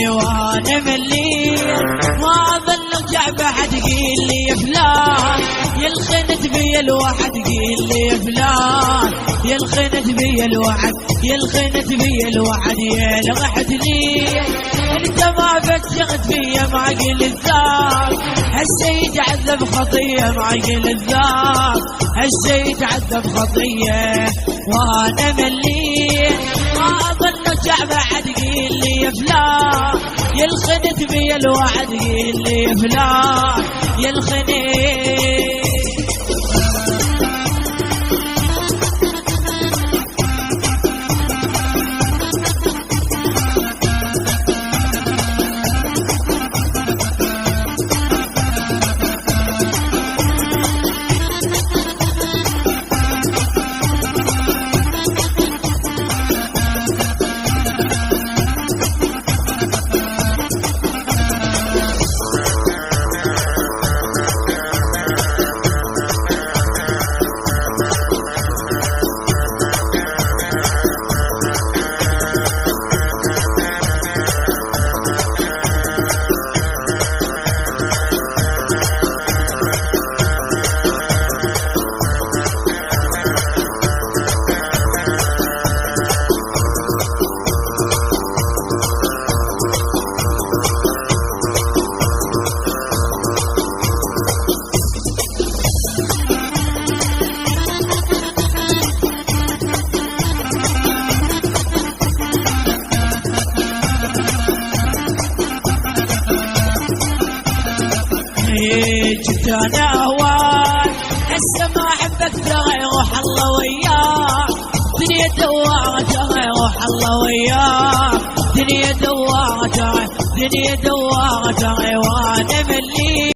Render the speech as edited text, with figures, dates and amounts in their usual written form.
وانا مليت ما اظل ارجع بعد قيل لي فلان يلخنت بي الوعد قيل لي فلان يلخنت بي الوعد يلخنت بي الوعد يا لغحت لي انت ما فتشغت فيا ما قل الذاب هالسيد عذب خطيه ما قل الذاب هالسيد عذب خطيه وانا مليت ما اظن ارجع بعد قيل لي فلان يلخنت بي الوعد قيل لي فلان يلخنت جبت انا اهواك هسه ما احبك ترى يروح الله وياك دنيا دوارة ترى يروح الله وياك دنيا دوارة ترى دنيا دوارة ترى